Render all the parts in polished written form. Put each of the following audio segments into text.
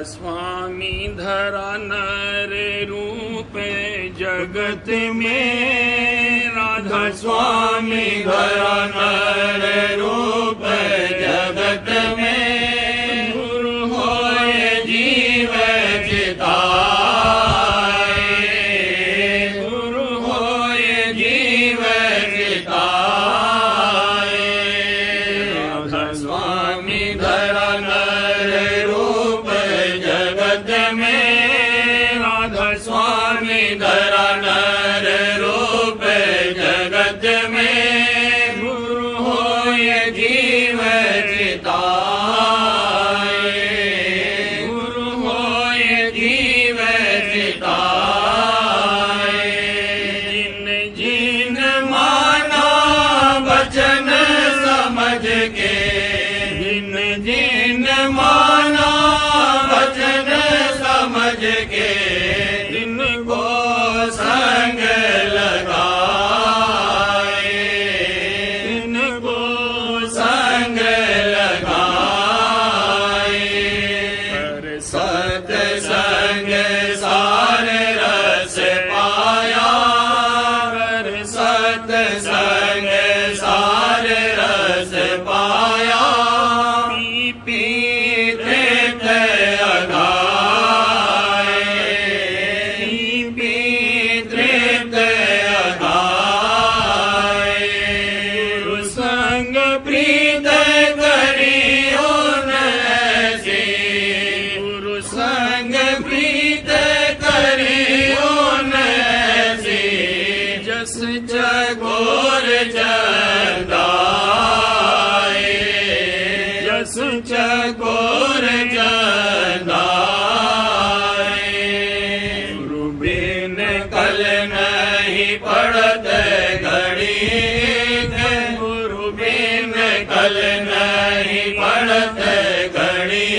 स्वामी धरा नर रूप जगत में, राधा स्वामी धरा नर रूप जगत में, गुरु होय जीव चिताए, गुरु होय जीव चिताए, राधा स्वामी धरा नर रूप जगत में, राधा स्वामी धरा नर रूप जगत में, गुरु होय जीव चिताए, गुरु होय जीव चिताए, जिन जिन माना वचन समझ के, जिन जिन माना वचन समझ के, जिनको संग लगाए, जिनको संग लगाए, पर सत्संग सार रस पाया, पर सत्संग सार रस पाया, पी तृप्त अगाए, पी तृप्त अगाए, गुरु संग प्रीत करियो न ऐसे, गुरु संग प्रीत करियो न ऐसे, जस चकोर चंदाए, जस चकोर चंदाए, गुरु बिन कल नहीं पड़त घड़ी, गुरु बिन कल नहीं पड़त घड़ी,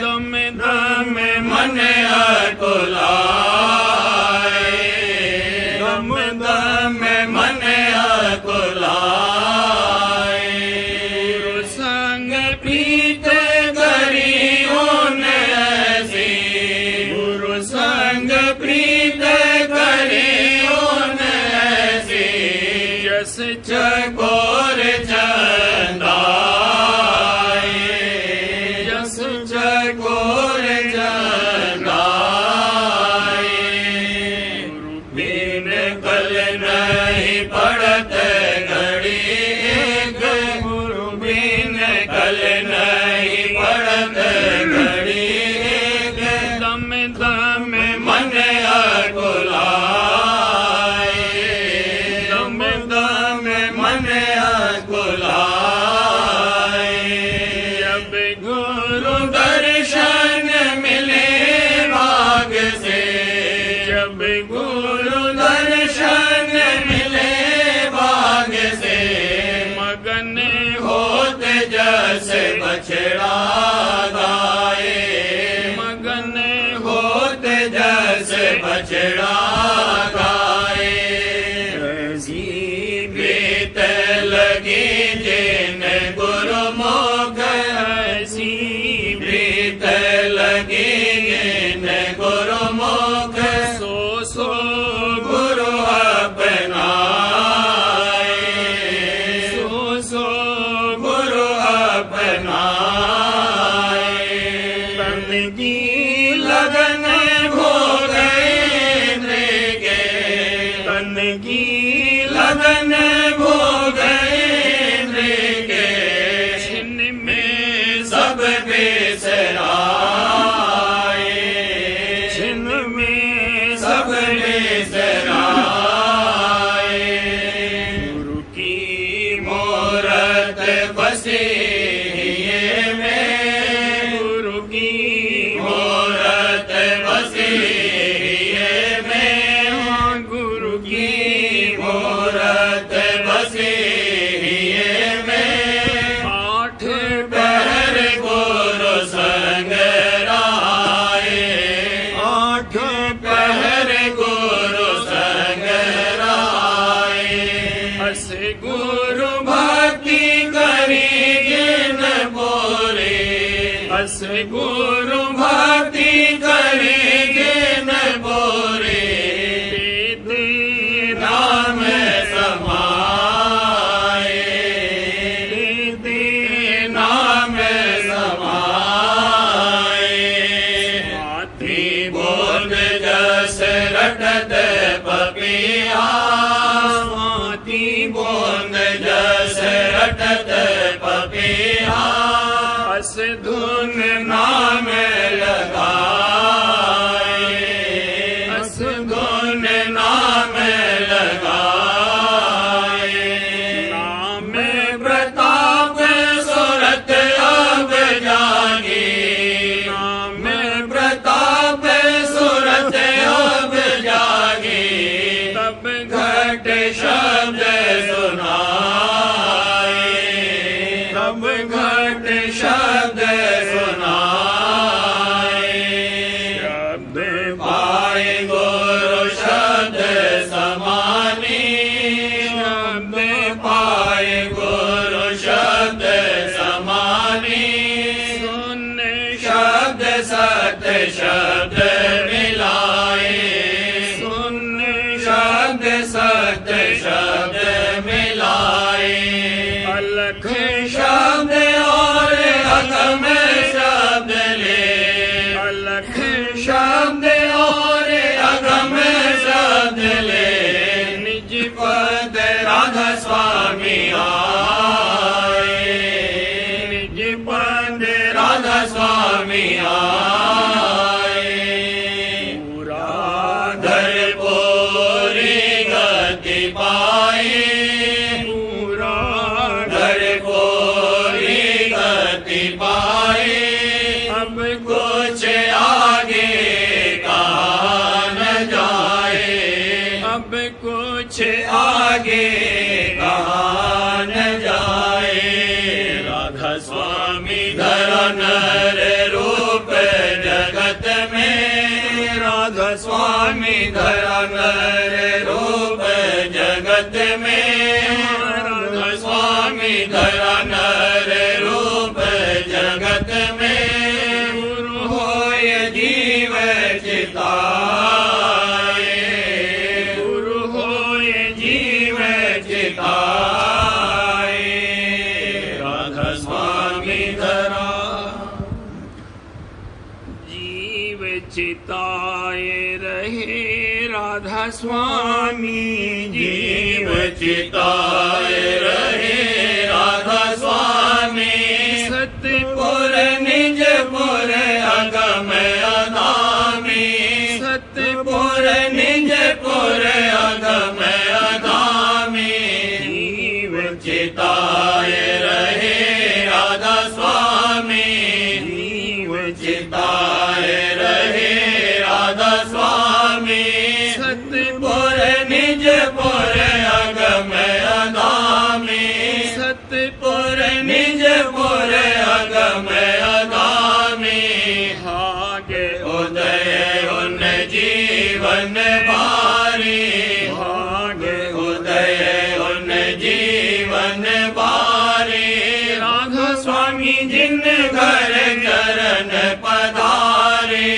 दम दम मन अकुलाए, दम दम मन अकुलाए, गुरु संग प्रीत करियो न ऐसे, गुरु संग प्रीत करियो न ऐसे, जस चकोर चंदाए, जस चकोर चंदाए, गुरु बिन कल नहीं पड़त घड़ी, गुरु बिन कल नहीं पड़त घड़ी, दम दम मन अकुलाए, दम दम मन अकुलाए, जब गुरु दर्शन मिले भाग से, जब गुरु दर्शन मिले भाग से, मगन होत जस बछड़ा गाए, मगन होत जस बछड़ा गाए, ऐसी प्रीत लगी जिन गुरुमुख, ऐसी प्रीत लगी जिन गुरुमुख, सो सो गुरु अपनाए, सो सो गुरु अपनाए, तन की लगन हो गए के, तन की लगन हो गए के, छिन में सब बेसराए, छिन में सब बेसराए, गुरु की मूरत बसे में, गुरु की मूरत बसे में, गुरु की मूरत बसे में, आठ पहर गुरु संग राए, आठ पहर गुरु संग राए, अस गुरु भक्ति करी जिन बोले, अस गुरु नाम समाए, नाम समाए। हाथी बोल जस रटत पपिया, हाथी बोल जस रटत पपिया। अस धुन नाम लगाए, अस धुन नाम लगाए। नाम प्रताप सुरत अब जागी, नाम प्रताप सुरत अब जागी। तब घट शब्द सुनाए, तब घट शब्द सुनाए। शब्द पाए गुरु शब्द समानी, शब्द पाए गुरु शब्द समानी। सुन शब्द सत शब्द मिलाए, सुन शब्द सत शब्द मिलाए। अलख शब्द और अगम शब्द ले, अलख शब्द और अगम शब्द ले। निज पद राधा स्वामी आए, निज पद राधा स्वामी आए। पूरा धर पूरी गति पाए, पूरा धर पूरी गति पाए। अब कुछ आगे कहा न जाए, अब कुछ आगे कहा न जाए। राधा स्वामी धरा नर रूप जगत में, राधा स्वामी धरा नर रूप जगत में। राधा स्वामी धरा नर रूप जगत में। गुरु होय जीव चिताए, गुरु होय जीव चिताए। राधा स्वामी धरा जीव चिताए रहे। राधा स्वामी जीव चिताए रहे। राधा स्वामी सतपुर निजपुर अगम अगामी, सतपुर निजपुर अगम अगामी। जीव चिताए रहे राधा स्वामी, जीव चिताए रहे राधा स्वामी। सतपुर निजपुर अगम अगामी, सतपुर निजपुर अगम अगामी। भाग्य उदय उन जीवन बारी, भाग्य उदय उन जीवन बारी। राधा स्वामी जिन घर चरण पधारे,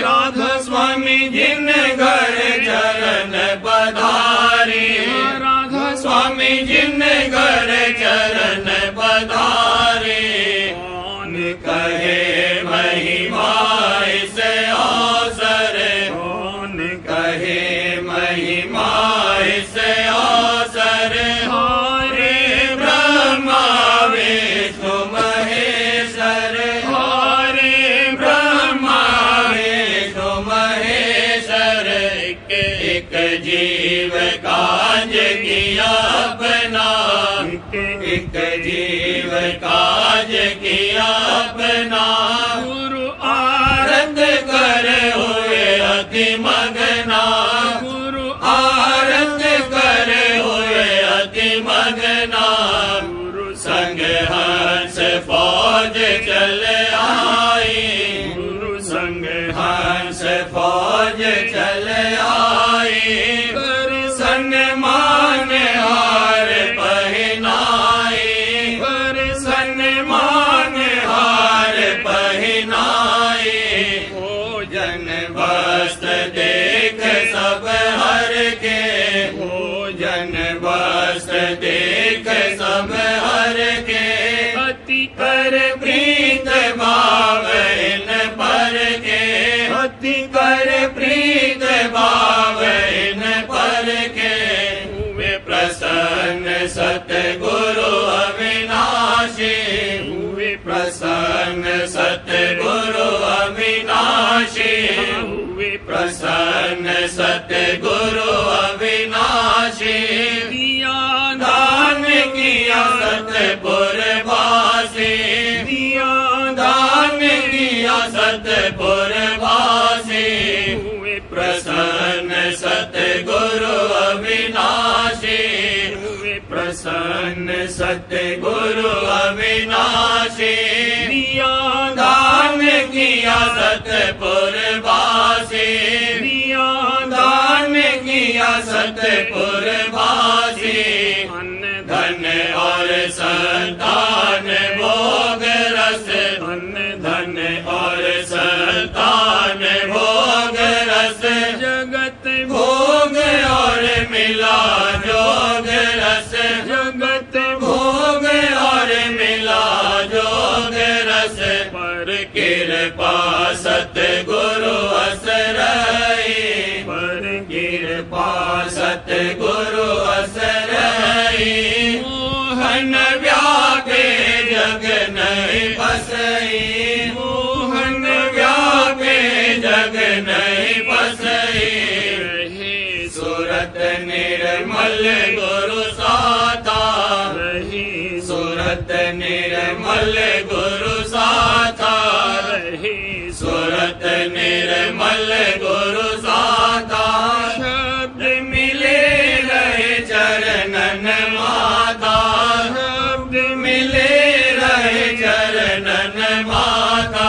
राधा स्वामी जिन घर चरण पधारे। राधा स्वामी जिन घर चरण पधारे। कौन कहे महिमा इस अवसर, कौन कहे महिमा इस अवसर। हरे ब्रह्मा विष्णु महेश्वर, हरे ब्रह्मा विष्णु महेश्वर। एक जीव काज किया अपना, एक जीव काज किया अपना। गुरु आरत कर हुए अति मगना, गुरु आरत कर हुए अति मगना। गुरु संग हंस फौज चल आई, गुरु संग हंस फौज चल आई। कर संग अन वस्त्र देख सब हर के, अति कर प्रीत भाव इन पर के, अति कर प्रीत भाव इन पर के, हुए प्रसन्न सतगुरु अविनाशी, हुए प्रसन्न सतगुरु अविनाशी, हुए प्रसन्न सतगुरु अविनाशी, दिया दान किया सतपुरवासी, दिया दान किया सतपुरवासी, हुए प्रसन्न सतगुरु अविनाशी, हुए प्रसन्न सतगुरु अविनाशी, दिया दान किया सतपुरवासी, दिया दान किया सतपुरवासी, अन्न धन और संतान भोग रस, अन्न धन और संतान भोग रस, जगत भोग और मिला जोग रस, जगत भोग और मिला जोग रस, पर कृपा सतगुरु असरई, पर कृपा सतगुरु असरई, मोहन व्यापे जग नहीं बसई, मोहन व्यापे जग नहीं बसई, रही सूरत निर्मल गुरु साता, रही सूरत निर्मल गुरु साता, रही सूरत निर्मल गुरु साता, शब्द मिले रहे चरणन माता, शब्द मिले रहे चरणन माता,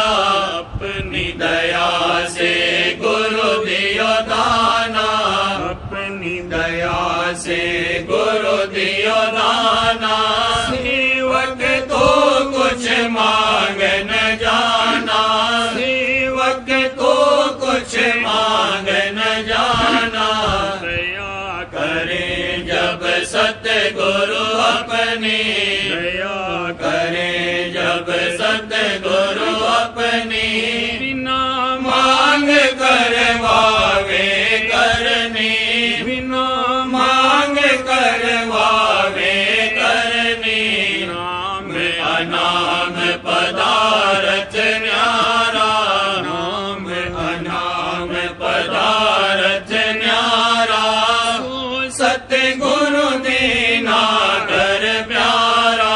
अपनी दया से गुरु दियो दाना, अपनी दया से गुरु दियो दाना, सेवक तो कुछ मांग न जाना, सेवक तो कुछ मांग न जाना, दया करे जब सतगुरु अपनी, दया करे जब सतगुरु अपनी, बिना मांग करवावे करनी, बिना मांग करवावे करनी, नाम अनाम पदार्थ न्यारा, नाम अनाम पदार्थ न्यारा, सतगुरु दीना कर प्यारा,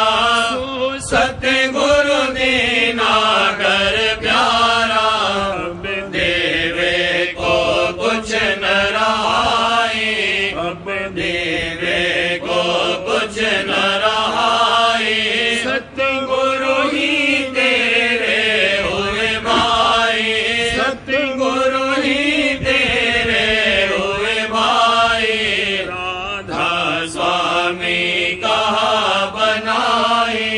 सतगुरु दीना कर प्यारा, अब देवे को कुछ न रहाई, अब देवे को कुछ न रहाई, सतगुरु ही तेरे हुए भाई, सतगुरु ही तेरे हुए भाई, राधा स्वामी कहा बनाई,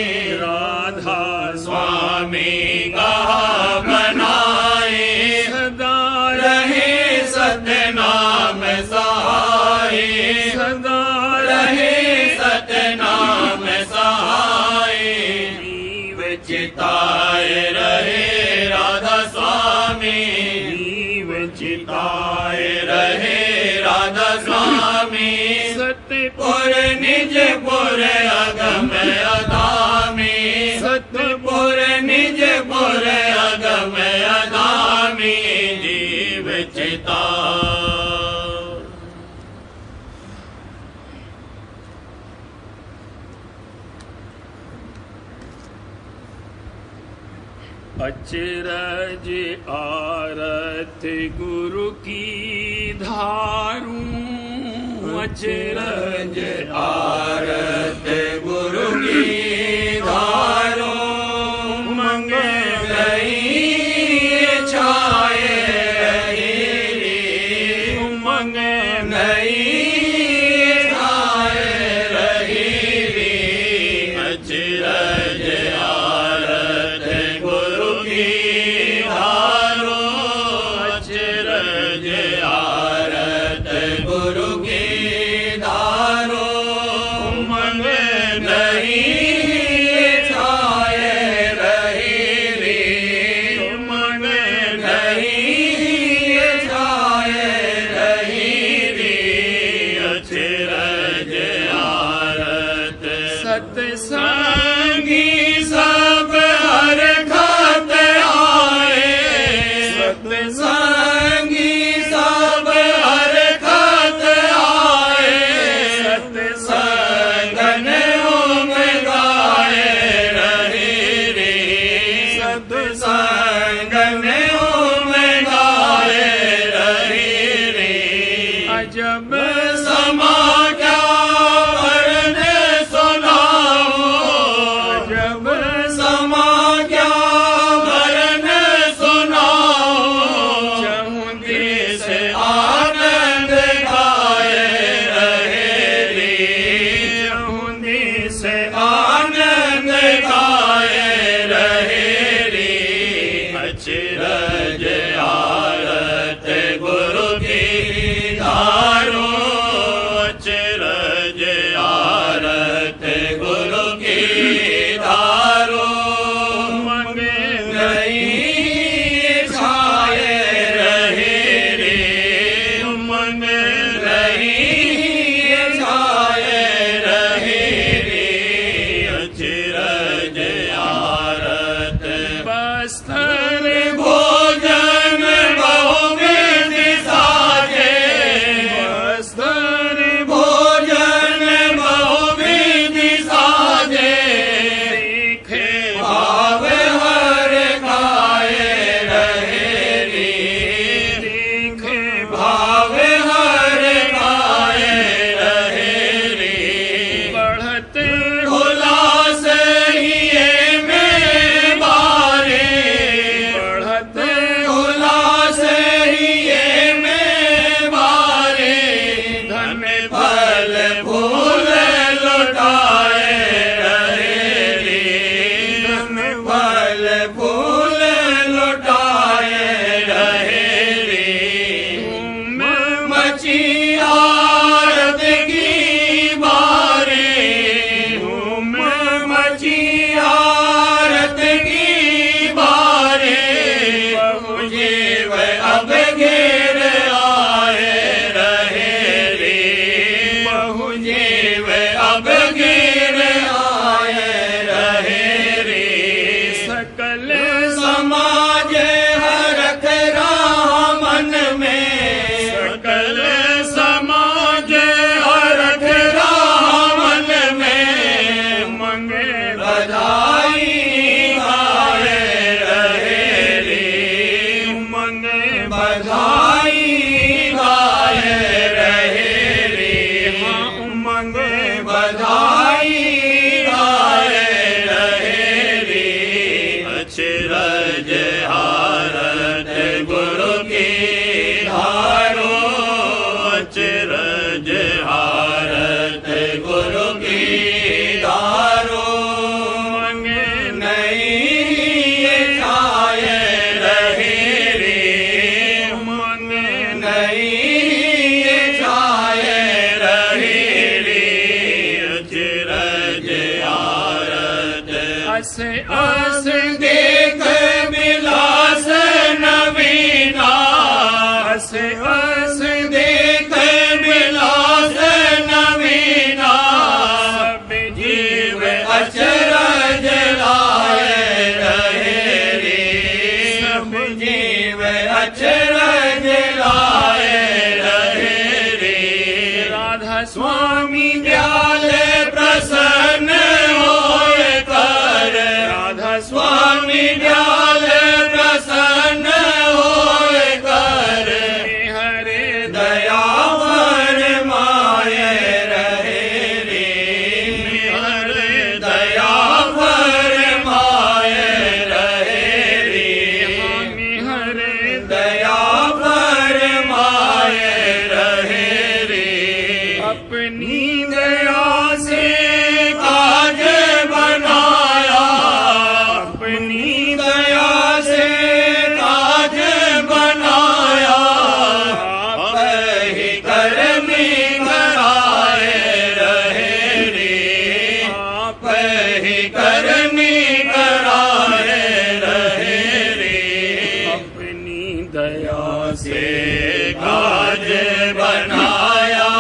राधा स्वामी कहा बनाई, सदा रहे सतनाम सहाय, सदा रहे सतनाम सहाय, जीव चिताए रहे राधा स्वामी, जीव चिताए रहे राधा स्वामी, सतपुर निजपुर अगम अधामी, सतपुर निजपुर अगम अधामी, जीव चिता। अचरज आरत गुरु की धारूं, अचरज आरत गुरु की धारूं, मंग गई छाए रही, मंग गई छाए रही, अचरज आरत गुरु की धारूं, अचरज आरत गुरु की धारूं, अचरज आरत सत्संगी सब हर खत आए सत्संगी सब हर खत आए सत्संगन में गाए रहे रे सत्संगन में गाए रहे रे अजब समा क्या भरने सुनाओ अजब समा क्या भरने सुनाओ चहुंदी से आनंद गाए रहे रे चहुंदी से आनंद गाए रहे रे अचरज आरत गुरु की धारो अचरज आरत गुरु की धारो मंगे नहीं छाए रहे रे मंगे नहीं छाए रहे रे अचरज आरत बस्तर भोजन बहुविध साजे बस्तर भोजन बहुविध साजे तीखे भाव हर खाए रहे रे तीखे भाव हर खाए रहे रे बढ़ते उल्लास हिये में बारे बढ़ते उल्लास हिये में बारे धन फल फूल लुटाए रहे रे धन फल फूल लुटाए रहे रे धूम मची आरत की बारे धूम मची आरत की बारे बहु जीव अब घेर आए रहे रे बहु जीव अब घेर आए रहे रे सकल समाज हरख रहा मन में सकल समाज हरख रहा मन में मंगे बधाई गाए रहे रे मंगे बधाई गाए रहे रे हाँ मंगे बधाई गाए रहे रे अचरज आरत गुरु की धारो अचरज आरत गुरु की धारो मंगे नहीं छाए रहे रे मंगे नहीं छाए रहे रे अचरज आरत अस अस देख विलास नवीना अस अस देख विलास नवीना सब जीव अचरज लाए रहे रे सब जीव अचरज लाए रहे रे राधा स्वामी दयाल प्रसन्न होए कर राधा स्वामी दयाल प्रसन्न होए कर हरे दया फरमाए रहे रे हरे दया फरमाए रहे रे हरे दया फरमाए रहे रे अपनी दया से काज बनाया अपनी दया से काज बनाया ही करमी कराए रहे रे आप ही करमी कराए रहे रे अपनी दया से काज बनाया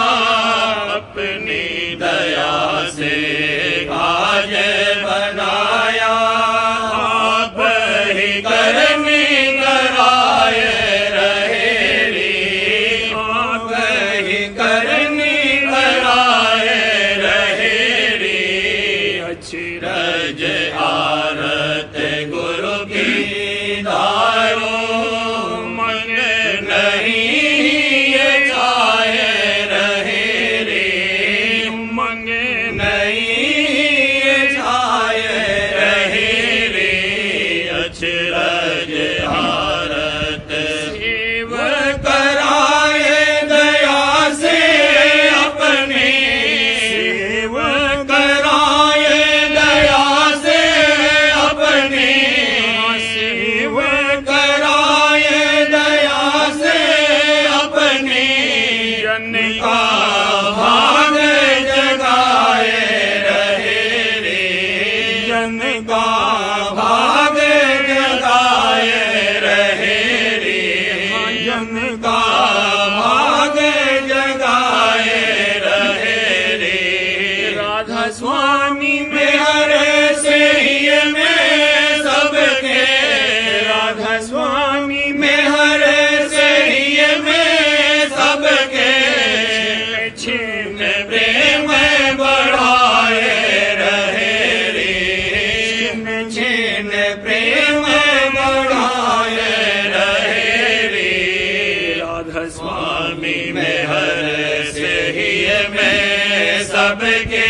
सबके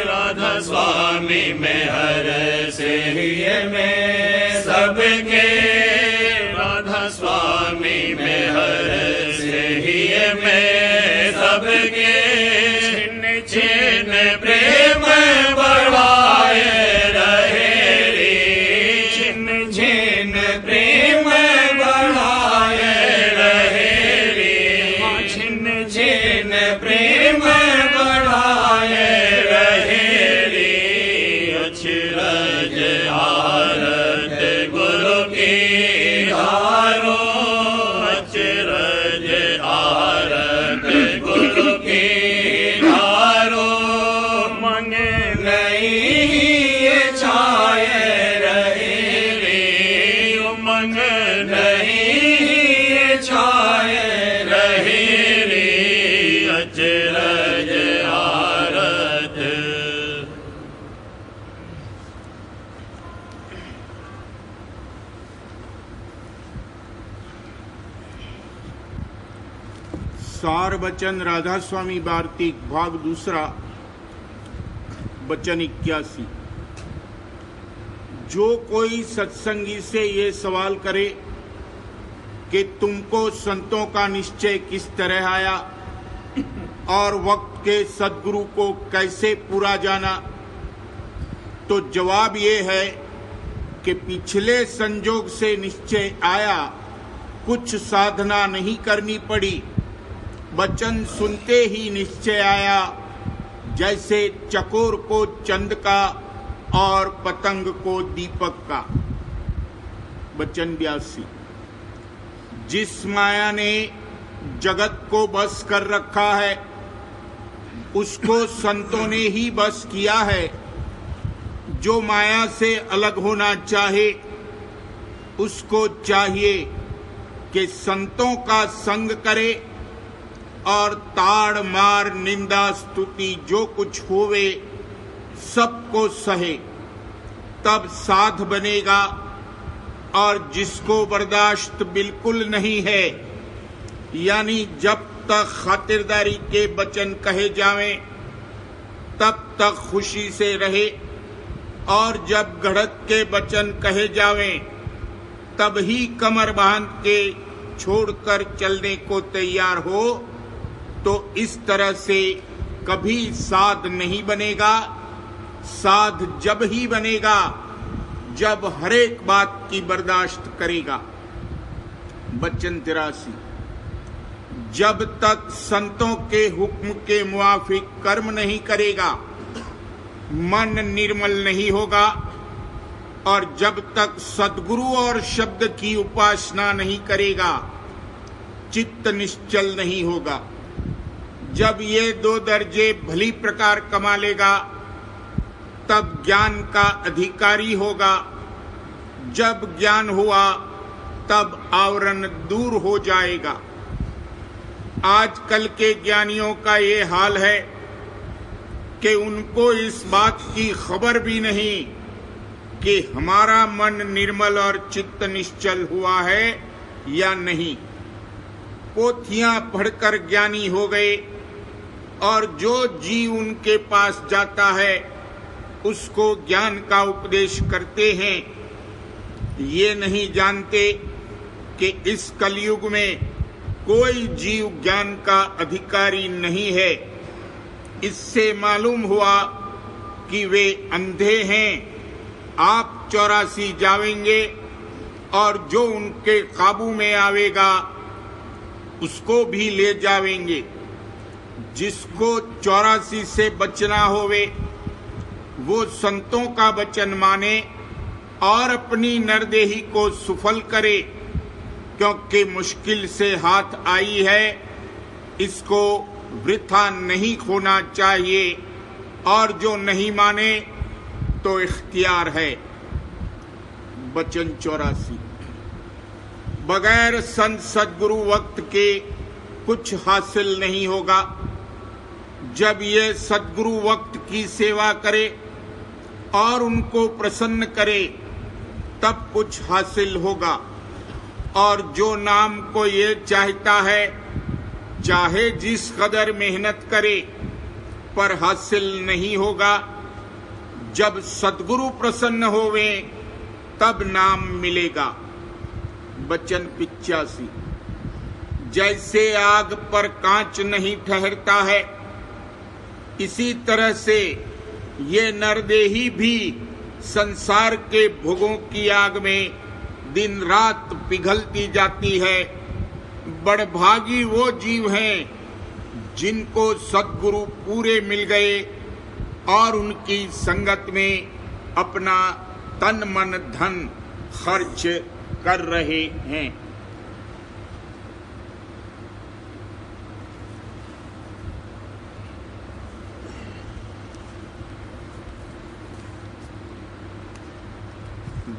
राधा स्वामी में हर से में सबके राधा स्वामी में हर से में सबके छिन छिन प्रेम बढ़ाए रहे रे छिन छिन प्रेम बढ़ाए रहे रे छिन छिन प्रेम बढ़ाए रहे रे अचरज आरत गुरु की धारो अचरज आरत गुरु की धारो मंग नहीं छाए रहे रे मंग नहीं छाए रहे रे अचरज आरत। सार बचन राधा स्वामी वार्तिक भाग दूसरा बचन 81। जो कोई सत्संगी से ये सवाल करे कि तुमको संतों का निश्चय किस तरह आया और वक्त के सद्गुरु को कैसे पूरा जाना, तो जवाब ये है कि पिछले संजोग से निश्चय आया, कुछ साधना नहीं करनी पड़ी, वचन सुनते ही निश्चय आया, जैसे चकोर को चंद का और पतंग को दीपक का। बचन 82। जिस माया ने जगत को बस कर रखा है उसको संतों ने ही बस किया है। जो माया से अलग होना चाहे उसको चाहिए कि संतों का संग करे और ताड़ मार निंदा स्तुति जो कुछ होवे सबको सहे, तब साध बनेगा। और जिसको बर्दाश्त बिल्कुल नहीं है, यानी जब तक खातिरदारी के वचन कहे जावें तब तक खुशी से रहे, और जब घड़त के वचन कहे जावें तब ही कमर बांध के छोड़कर चलने को तैयार हो, तो इस तरह से कभी साध नहीं बनेगा। साध जब ही बनेगा जब हर एक बात की बर्दाश्त करेगा। बचन 83। जब तक संतों के हुक्म के मुआफिक कर्म नहीं करेगा, मन निर्मल नहीं होगा, और जब तक सद्गुरु और शब्द की उपासना नहीं करेगा, चित्त निश्चल नहीं होगा। जब ये 2 दर्जे भली प्रकार कमा लेगा, तब ज्ञान का अधिकारी होगा। जब ज्ञान हुआ तब आवरण दूर हो जाएगा। आजकल के ज्ञानियों का ये हाल है कि उनको इस बात की खबर भी नहीं कि हमारा मन निर्मल और चित्त निश्चल हुआ है या नहीं। पोथियां पढ़कर ज्ञानी हो गए, और जो जीव उनके पास जाता है उसको ज्ञान का उपदेश करते हैं। ये नहीं जानते कि इस कलयुग में कोई जीव ज्ञान का अधिकारी नहीं है। इससे मालूम हुआ कि वे अंधे हैं। आप 84 जावेंगे और जो उनके काबू में आवेगा उसको भी ले जावेंगे। जिसको 84 से बचना होवे वो संतों का वचन माने और अपनी नरदेही को सुफल करे, क्योंकि मुश्किल से हाथ आई है, इसको वृथा नहीं खोना चाहिए। और जो नहीं माने तो इख्तियार है। वचन 84। बगैर संत सद्गुरु वक्त के कुछ हासिल नहीं होगा। जब ये सद्गुरु वक्त की सेवा करे और उनको प्रसन्न करे तब कुछ हासिल होगा। और जो नाम को ये चाहता है, चाहे जिस कदर मेहनत करे, पर हासिल नहीं होगा। जब सद्गुरु प्रसन्न होवे तब नाम मिलेगा। वचन 85। जैसे आग पर कांच नहीं ठहरता है, इसी तरह से ये नरदेही भी संसार के भोगों की आग में दिन रात पिघलती जाती है। बड़भागी वो जीव हैं जिनको सद्गुरु पूरे मिल गए और उनकी संगत में अपना तन मन धन खर्च कर रहे हैं।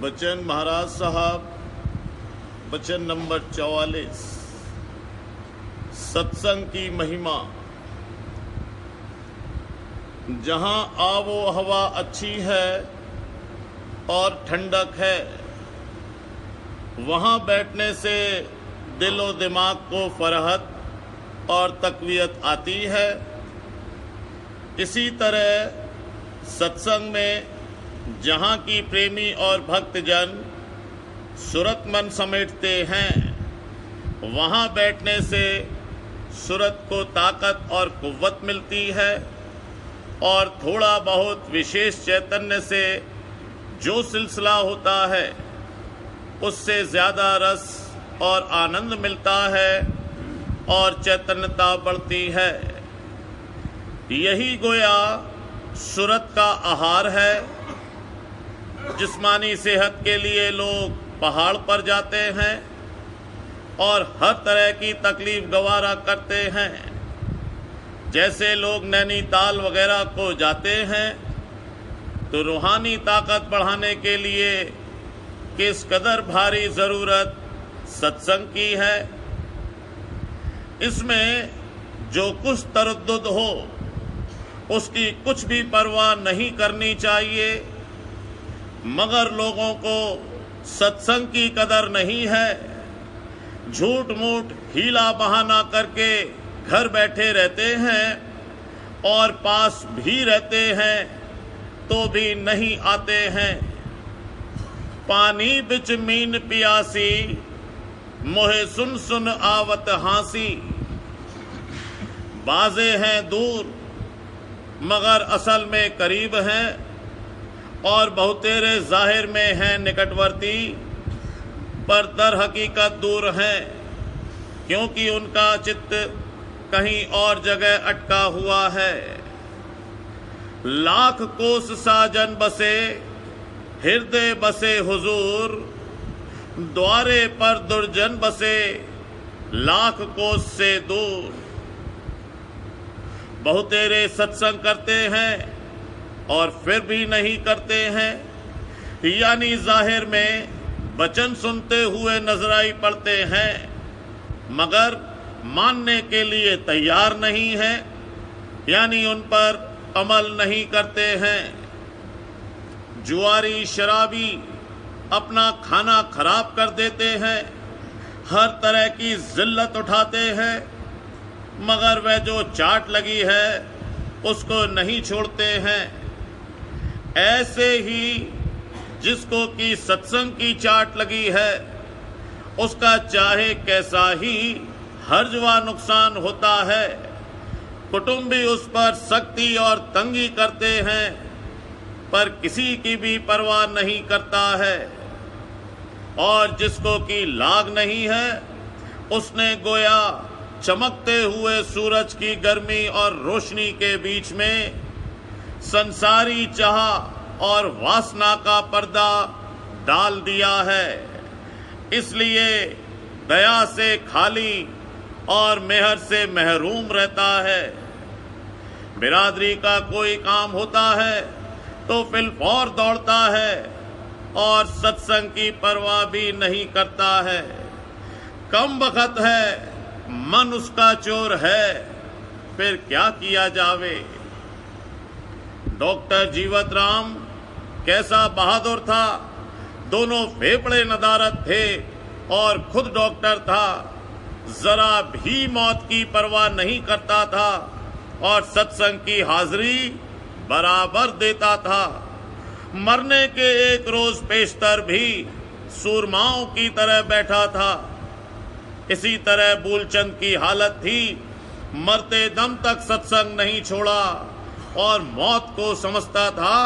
वचन महाराज साहब, वचन नंबर 44। सत्संग की महिमा। जहां आबो हवा अच्छी है और ठंडक है, वहां बैठने से दिलो दिमाग को फरहत और तकवीयत आती है। इसी तरह सत्संग में जहाँ की प्रेमी और भक्तजन सुरत मन समेटते हैं, वहाँ बैठने से सुरत को ताकत और कुव्वत मिलती है और थोड़ा बहुत विशेष चैतन्य से जो सिलसिला होता है उससे ज़्यादा रस और आनंद मिलता है और चैतन्यता बढ़ती है। यही गोया सुरत का आहार है। जिस्मानी सेहत के लिए लोग पहाड़ पर जाते हैं और हर तरह की तकलीफ गवारा करते हैं। जैसे लोग नैनीताल वगैरह को जाते हैं तो रूहानी ताकत बढ़ाने के लिए किस कदर भारी ज़रूरत सत्संग की है। इसमें जो कुछ तरद्दुद हो उसकी कुछ भी परवाह नहीं करनी चाहिए, मगर लोगों को सत्संग की कदर नहीं है। झूठ मूठ हीला बहाना करके घर बैठे रहते हैं और पास भी रहते हैं तो भी नहीं आते हैं। पानी बिच मीन पियासी, मोहे सुन सुन आवत हांसी। बाजे हैं दूर मगर असल में करीब हैं और बहुतेरे जाहिर में हैं निकटवर्ती, पर दर हकीकत दूर हैं, क्योंकि उनका चित्त कहीं और जगह अटका हुआ है। लाख कोस साजन बसे, हृदय बसे हुजूर, द्वारे पर दुर्जन बसे, लाख कोस से दूर। बहुतेरे सत्संग करते हैं और फिर भी नहीं करते हैं, यानी जाहिर में वचन सुनते हुए नजराई पड़ते हैं मगर मानने के लिए तैयार नहीं है, यानी उन पर अमल नहीं करते हैं। जुआरी शराबी अपना खाना खराब कर देते हैं, हर तरह की जिल्लत उठाते हैं, मगर वह जो चाट लगी है उसको नहीं छोड़ते हैं। ऐसे ही जिसको कि सत्संग की चाट लगी है उसका चाहे कैसा ही हर्ज व नुकसान होता है, कुटुंबी उस पर सख्ती और तंगी करते हैं पर किसी की भी परवाह नहीं करता है। और जिसको कि लाग नहीं है उसने गोया चमकते हुए सूरज की गर्मी और रोशनी के बीच में संसारी चाह और वासना का पर्दा डाल दिया है। इसलिए दया से खाली और मेहर से महरूम रहता है। बिरादरी का कोई काम होता है तो फिलफौर दौड़ता है और सत्संग की परवाह भी नहीं करता है। कम बखत है, मन उसका चोर है, फिर क्या किया जावे। डॉक्टर जीवत राम कैसा बहादुर था, दोनों फेफड़े नदारत थे और खुद डॉक्टर था, जरा भी मौत की परवाह नहीं करता था। और सत्संग की हाजिरी बराबर देता था। मरने के एक रोज पेशतर भी सूरमाओं की तरह बैठा था। इसी तरह मूलचंद की हालत थी। मरते दम तक सत्संग नहीं छोड़ा और मौत को समझता था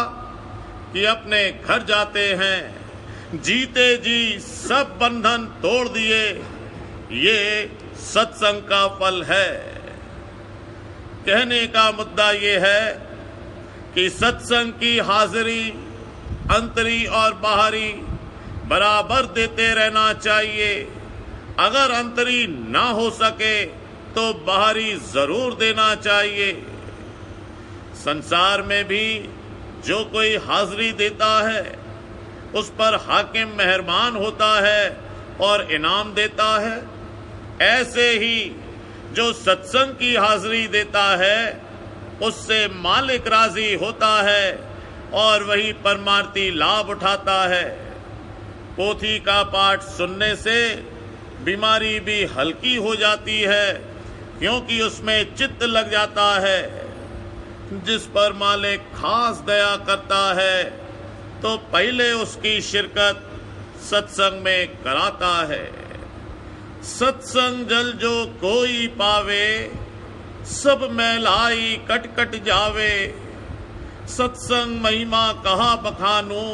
कि अपने घर जाते हैं। जीते जी सब बंधन तोड़ दिए। ये सत्संग का फल है। कहने का मुद्दा ये है कि सत्संग की हाजिरी अंतरी और बाहरी बराबर देते रहना चाहिए। अगर अंतरी ना हो सके तो बाहरी जरूर देना चाहिए। संसार में भी जो कोई हाजिरी देता है उस पर हाकिम मेहरबान होता है और इनाम देता है। ऐसे ही जो सत्संग की हाजिरी देता है उससे मालिक राजी होता है और वही परमार्थी लाभ उठाता है। पोथी का पाठ सुनने से बीमारी भी हल्की हो जाती है, क्योंकि उसमें चित्त लग जाता है। जिस पर मालिक खास दया करता है तो पहले उसकी शिरकत सत्संग में कराता है। सत्संग जल जो कोई पावे, सब मैलाई कट कट जावे। सत्संग महिमा कहा बखानू,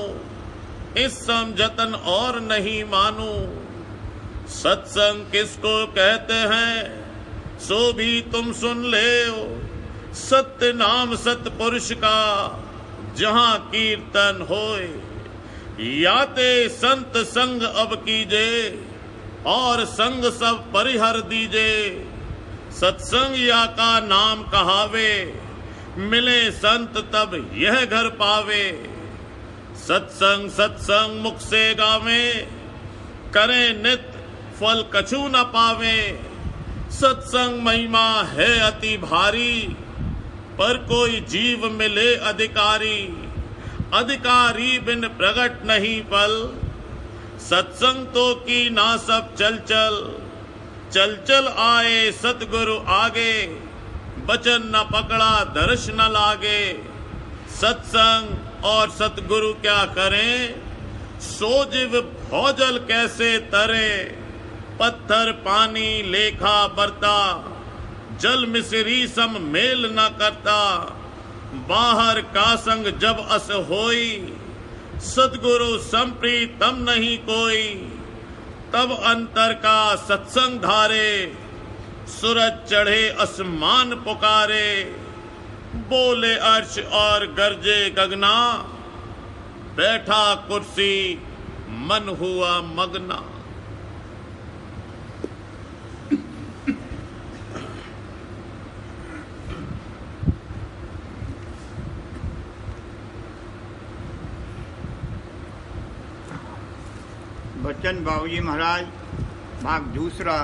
इस सम जतन और नहीं मानू। सत्संग किसको कहते हैं सो भी तुम सुन ले। सत्य नाम सत्य पुरुष का जहां कीर्तन होए। याते संत संग अब कीजे और संग सब परिहर दीजे। सत्संग या का नाम कहावे, मिले संत तब यह घर पावे। सत्संग सत्संग मुख से गावे, करें नित फल कछु न पावे। सत्संग महिमा है अति भारी, पर कोई जीव मिले अधिकारी। अधिकारी बिन प्रगट नहीं पल, सत्संग तो की ना सब चल चल। चल चल आए सतगुरु आगे, बचन न पकड़ा दर्श न लागे। सत्संग और सतगुरु क्या करें, सोजिव भोजल कैसे तरे। पत्थर पानी लेखा बरता, जल मिश्री सम मेल न करता। बाहर का संग जब अस होई, सतगुरु संप्रीतम नहीं कोई। तब अंतर का सत्संग धारे, सूरज चढ़े आसमान पुकारे। बोले अर्श और गरजे गगना, बैठा कुर्सी मन हुआ मगना। वचन बाबूजी महाराज भाग दूसरा,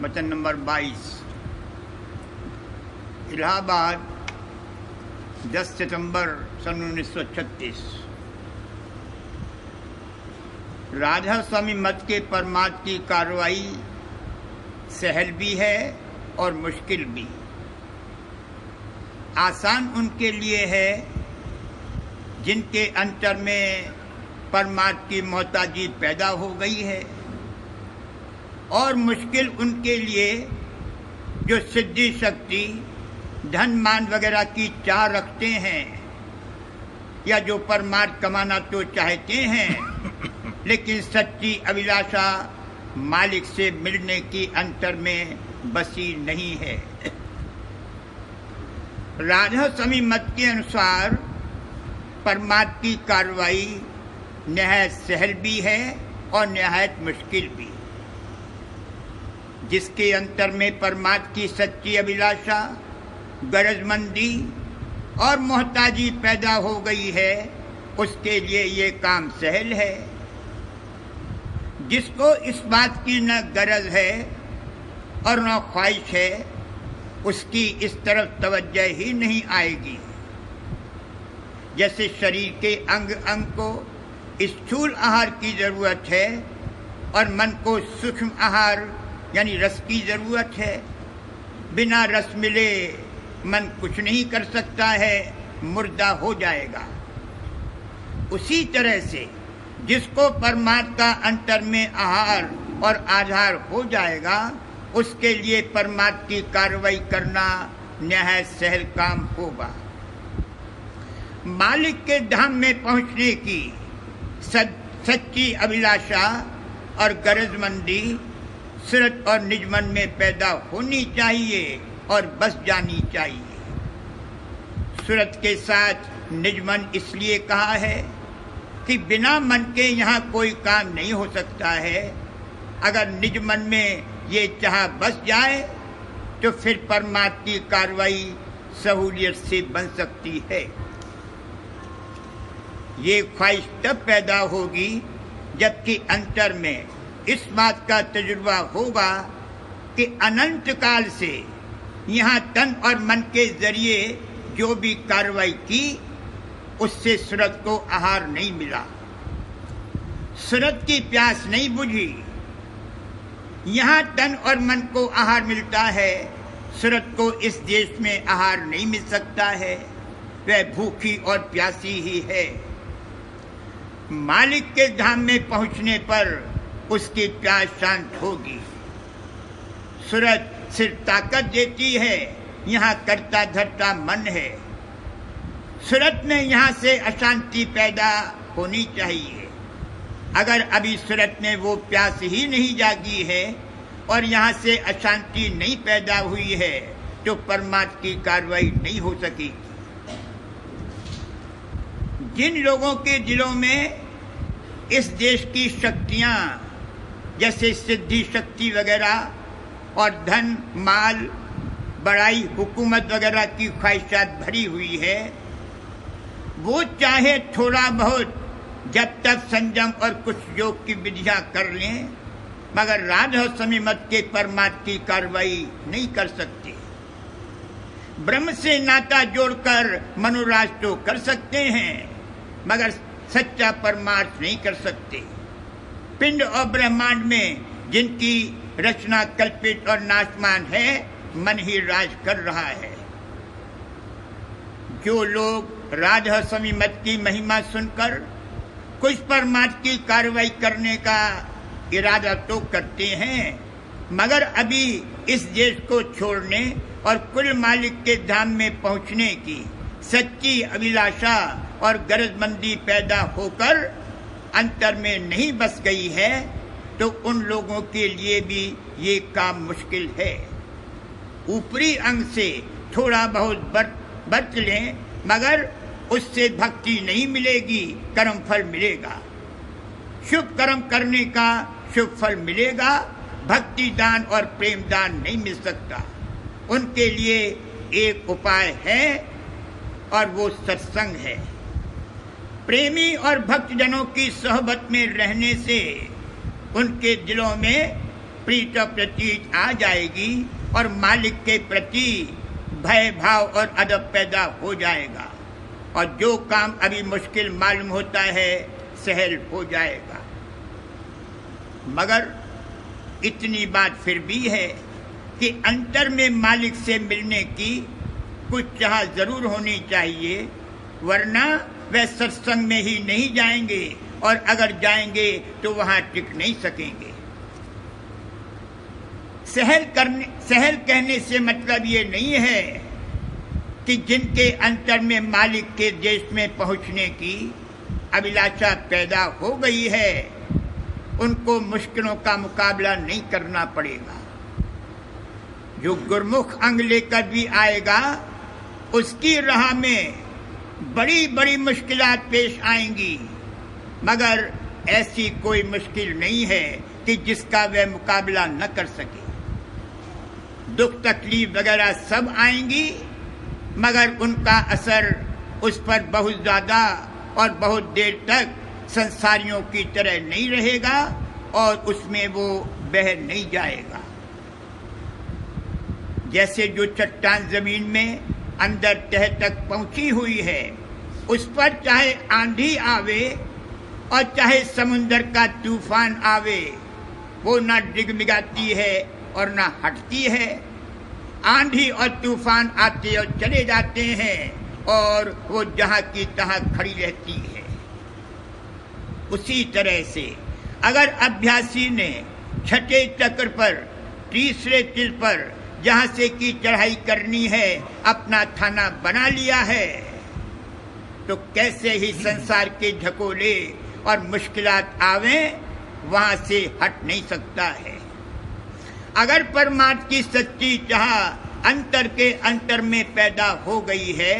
वचन नंबर 22। इलाहाबाद 10 सितंबर सन 1936। राधा स्वामी मत के परमार्थ की कार्रवाई सहल भी है और मुश्किल भी। आसान उनके लिए है जिनके अंतर में परमार्थ की मोहताजी पैदा हो गई है, और मुश्किल उनके लिए जो सिद्धि शक्ति धन मान वगैरह की चाह रखते हैं, या जो परमार्थ कमाना तो चाहते हैं लेकिन सच्ची अभिलाषा मालिक से मिलने की अंतर में बसी नहीं है। राधा स्वामी मत के अनुसार परमार्थ की कार्रवाई निहायत सहल भी है और निहायत मुश्किल भी। जिसके अंतर में परमार्थ की सच्ची अभिलाषा, गरजमंदी और मोहताजी पैदा हो गई है, उसके लिए ये काम सहल है। जिसको इस बात की न गरज है और न ख्वाहिश है, उसकी इस तरफ तवज्जो ही नहीं आएगी। जैसे शरीर के अंग अंग को स्थूल आहार की जरूरत है और मन को सूक्ष्म आहार यानी रस की जरूरत है। बिना रस मिले मन कुछ नहीं कर सकता है, मुर्दा हो जाएगा। उसी तरह से जिसको परमात्मा का अंतर में आहार और आधार हो जाएगा, उसके लिए परमात्मा की कार्रवाई करना निहायत सहल काम होगा। मालिक के धाम में पहुंचने की सच्ची अभिलाषा और गरजमंदी सूरत और निज मन में पैदा होनी चाहिए और बस जानी चाहिए। सूरत के साथ निज मन इसलिए कहा है कि बिना मन के यहाँ कोई काम नहीं हो सकता है। अगर निज मन में ये चाह बस जाए तो फिर परमात्मा की कार्रवाई सहूलियत से बन सकती है। ये ख्वाहिश तब पैदा होगी जबकि अंतर में इस बात का तजुर्बा होगा कि अनंत काल से यहाँ तन और मन के जरिए जो भी कार्रवाई की, उससे सूरत को आहार नहीं मिला, सूरत की प्यास नहीं बुझी। यहाँ तन और मन को आहार मिलता है, सूरत को इस देश में आहार नहीं मिल सकता है, वह भूखी और प्यासी ही है। मालिक के धाम में पहुंचने पर उसकी प्यास शांत होगी। सूरत सिर्फ ताकत देती है, यहाँ करता धरता मन है। सूरत में यहाँ से अशांति पैदा होनी चाहिए। अगर अभी सूरत में वो प्यास ही नहीं जागी है और यहाँ से अशांति नहीं पैदा हुई है तो परमात्मा की कार्रवाई नहीं हो सकी। जिन लोगों के दिलों में इस देश की शक्तियाँ जैसे सिद्धि शक्ति वगैरह और धन माल बड़ाई हुकूमत वगैरह की ख्वाहिशात भरी हुई है, वो चाहे थोड़ा बहुत जब तक संयम और कुछ योग की विधियां कर लें, मगर राज और समीमत के परमात्मा की कार्रवाई नहीं कर सकते। ब्रह्म से नाता जोड़कर मनोराज तो कर सकते हैं, मगर सच्चा परमार्थ नहीं कर सकते। पिंड और ब्रह्मांड में जिनकी रचना कल्पित और नाशमान है, मन ही राज कर रहा है। जो लोग राज और समीमत की महिमा सुनकर कुछ परमात्मा की कार्रवाई करने का इरादा तो करते हैं, मगर अभी इस देश को छोड़ने और कुल मालिक के धाम में पहुंचने की सच्ची अभिलाषा और गरजमंदी पैदा होकर अंतर में नहीं बस गई है, तो उन लोगों के लिए भी ये काम मुश्किल है। ऊपरी अंग से थोड़ा बहुत बरत लें, मगर उससे भक्ति नहीं मिलेगी, कर्म फल मिलेगा। शुभ कर्म करने का शुभ फल मिलेगा, भक्ति दान और प्रेम दान नहीं मिल सकता। उनके लिए एक उपाय है और वो सत्संग है। प्रेमी और भक्तजनों की सोहबत में रहने से उनके दिलों में प्रीत और प्रतीत आ जाएगी और मालिक के प्रति भय भाव और अदब पैदा हो जाएगा, और जो काम अभी मुश्किल मालूम होता है सहल हो जाएगा। मगर इतनी बात फिर भी है कि अंतर में मालिक से मिलने की कुछ चाह जरूर होनी चाहिए, वरना वे सत्संग में ही नहीं जाएंगे, और अगर जाएंगे तो वहां टिक नहीं सकेंगे। सहल कहने से मतलब ये नहीं है कि जिनके अंतर में मालिक के देश में पहुंचने की अभिलाषा पैदा हो गई है, उनको मुश्किलों का मुकाबला नहीं करना पड़ेगा। जो गुरमुख अंग लेकर भी आएगा, उसकी राह में बड़ी बड़ी मुश्किलात पेश आएंगी, मगर ऐसी कोई मुश्किल नहीं है कि जिसका वह मुकाबला न कर सके। दुख तकलीफ वगैरह सब आएंगी, मगर उनका असर उस पर बहुत ज्यादा और बहुत देर तक संसारियों की तरह नहीं रहेगा और उसमें वो बह नहीं जाएगा। जैसे जो चट्टान जमीन में अंदर तह तक पहुंची हुई है, उस पर चाहे आंधी आवे और चाहे समुंदर का तूफान आवे, वो ना डिगमिगाती है और ना हटती है। आंधी और तूफान आते और चले जाते हैं और वो जहां की तहां खड़ी रहती है। उसी तरह से अगर अभ्यासी ने छठे चक्र पर, तीसरे तीर पर जहां से की चढ़ाई करनी है अपना थाना बना लिया है, तो कैसे ही संसार के झकोले और मुश्किलात आवें वहां से हट नहीं सकता है। अगर परमात्मा की सच्ची चाह अंतर के अंतर में पैदा हो गई है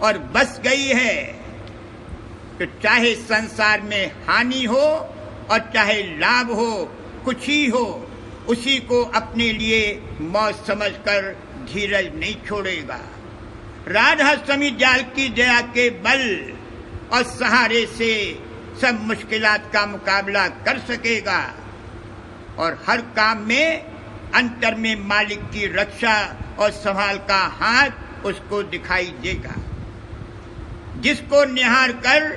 और बस गई है, तो चाहे संसार में हानि हो और चाहे लाभ हो, कुछ ही हो, उसी को अपने लिए मौत समझकर धीरज नहीं छोड़ेगा। राधा स्वामी जाल की दया के बल और सहारे से सब मुश्किलात का मुकाबला कर सकेगा और हर काम में अंतर में मालिक की रक्षा और संभाल का हाथ उसको दिखाई देगा, जिसको निहार कर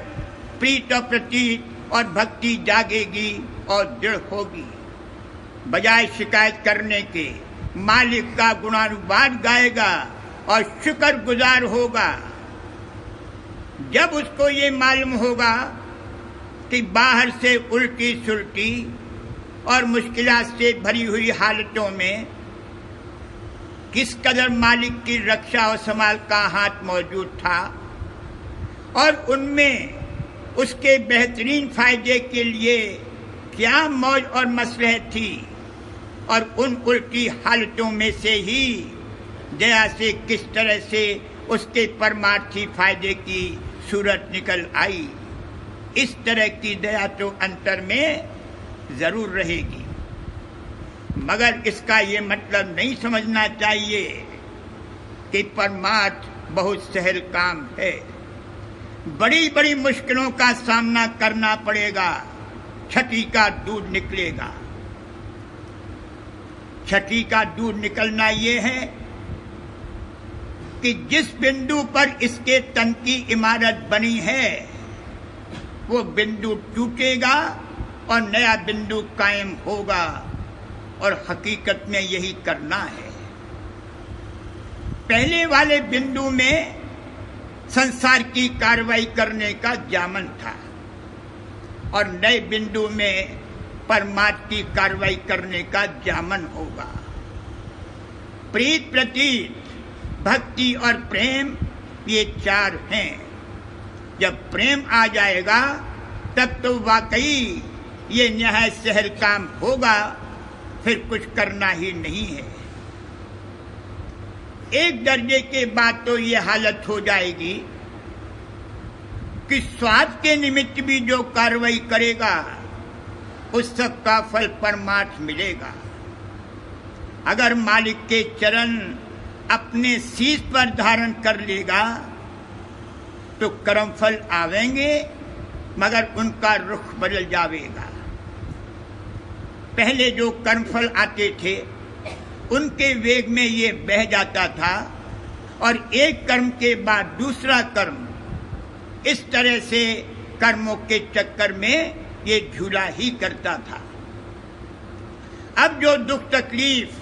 प्रीत और प्रतीत और भक्ति जागेगी और दृढ़ होगी। बजाय शिकायत करने के मालिक का गुणानुवाद गाएगा और शुक्र गुजार होगा। जब उसको ये मालूम होगा कि बाहर से उल्टी सुल्टी और मुश्किलात से भरी हुई हालतों में किस कदर मालिक की रक्षा और संभाल का हाथ मौजूद था और उनमें उसके बेहतरीन फायदे के लिए क्या मौज और मसलहत थी, और उन उल्टी हालतों में से ही दया से किस तरह से उसके परमार्थी फायदे की सूरत निकल आई, इस तरह की दया तो अंतर में जरूर रहेगी। मगर इसका ये मतलब नहीं समझना चाहिए कि परमार्थ बहुत सहल काम है। बड़ी बड़ी मुश्किलों का सामना करना पड़ेगा, छठी का दूध निकलेगा। छठी का दूध निकलना ये है कि जिस बिंदु पर इसके तन की इमारत बनी है वो बिंदु टूटेगा और नया बिंदु कायम होगा, और हकीकत में यही करना है। पहले वाले बिंदु में संसार की कार्रवाई करने का जामन था और नए बिंदु में परमात्मा की कार्रवाई करने का जामन होगा। प्रीत, प्रतीत, भक्ति और प्रेम ये चार हैं। जब प्रेम आ जाएगा तब तो वाकई ये निहायत सहल काम होगा, फिर कुछ करना ही नहीं है। एक दर्जे के बाद तो ये हालत हो जाएगी कि स्वार्थ के निमित्त भी जो कार्रवाई करेगा उस सब का फल परमार्थ मिलेगा। अगर मालिक के चरण अपने शीश पर धारण कर लेगा तो कर्मफल आवेंगे, मगर उनका रुख बदल जाएगा। पहले जो कर्मफल आते थे उनके वेग में ये बह जाता था और एक कर्म के बाद दूसरा कर्म, इस तरह से कर्मों के चक्कर में ये झूला ही करता था। अब जो दुख तकलीफ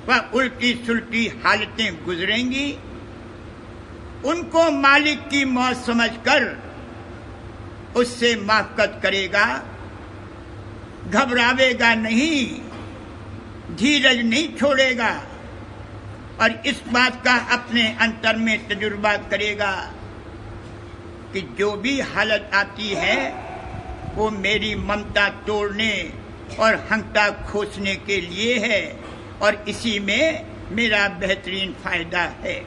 व उल्टी सुल्टी हालतें गुजरेंगी उनको मालिक की मौत समझकर उससे माफ़कत करेगा, घबरावेगा नहीं, धीरज नहीं छोड़ेगा और इस बात का अपने अंतर में तजुर्बा करेगा कि जो भी हालत आती है वो मेरी ममता तोड़ने और हंकता खोसने के लिए है और इसी में मेरा बेहतरीन फायदा है।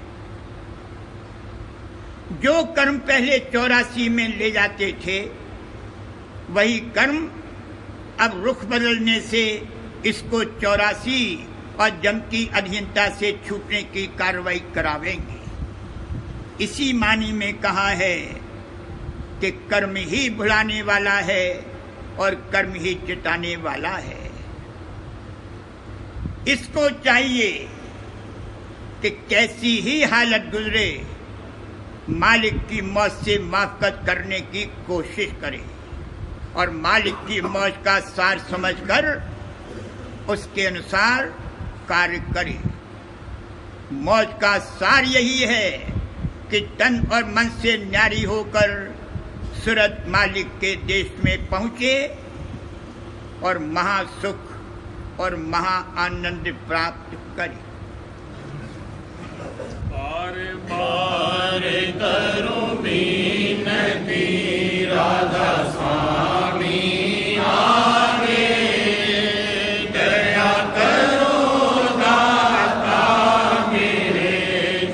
जो कर्म पहले 84 में ले जाते थे वही कर्म अब रुख बदलने से इसको 84 और जम की अधीनता से छूटने की कार्रवाई करावेंगे। इसी मानी में कहा है कि कर्म ही भुलाने वाला है और कर्म ही चिताने वाला है। इसको चाहिए कि कैसी ही हालत गुजरे मालिक की मौत से माफ़कत करने की कोशिश करे और मालिक की मौत का सार समझकर उसके अनुसार कार्य करे। मौज का सार यही है कि तन और मन से न्यारी होकर सूरत मालिक के देश में पहुंचे और महासुख और महा आनंद प्राप्त करे। बारे बारे करो विनती राधा स्वामी आगे, दया करो दाता मेरे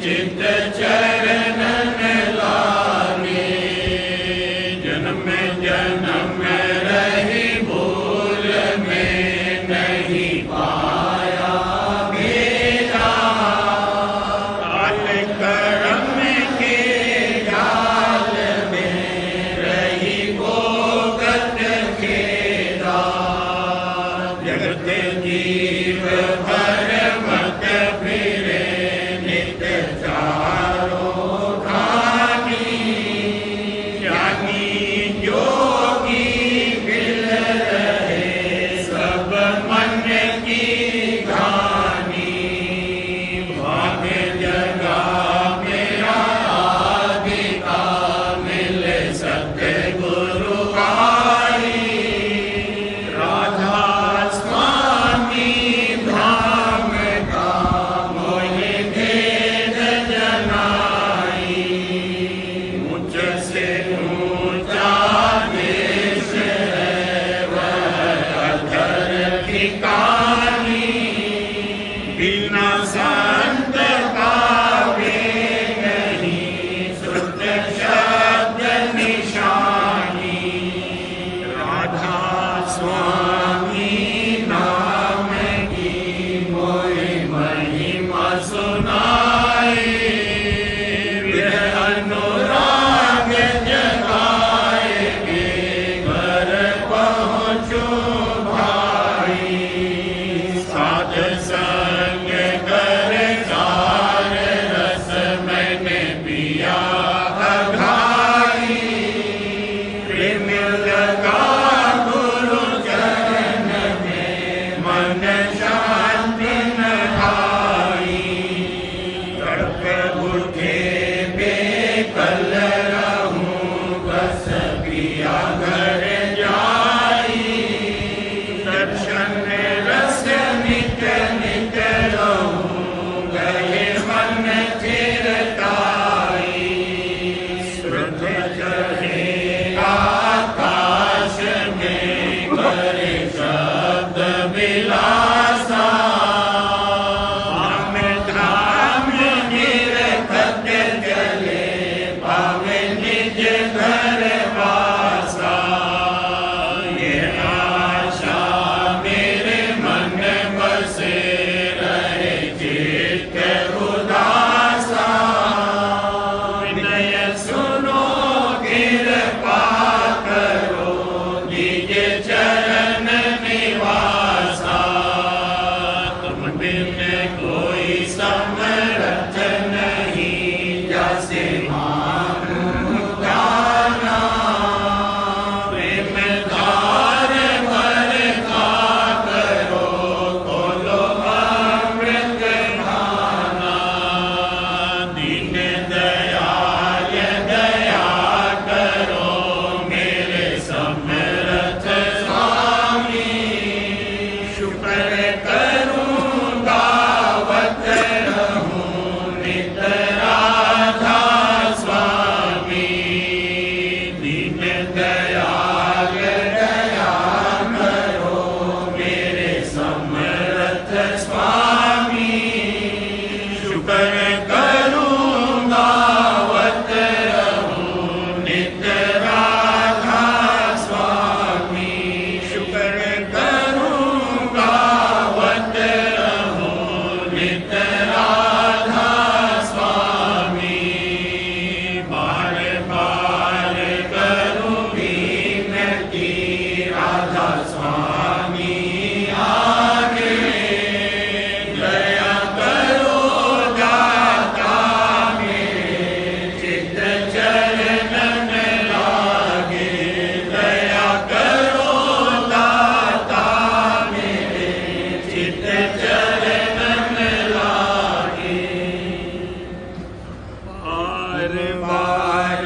चित्त चरण में लागे। जन्म जन्म रही भूल में नहीं पाया मेरा, कर्म के जाल में रही वो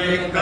ने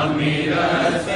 अमीरस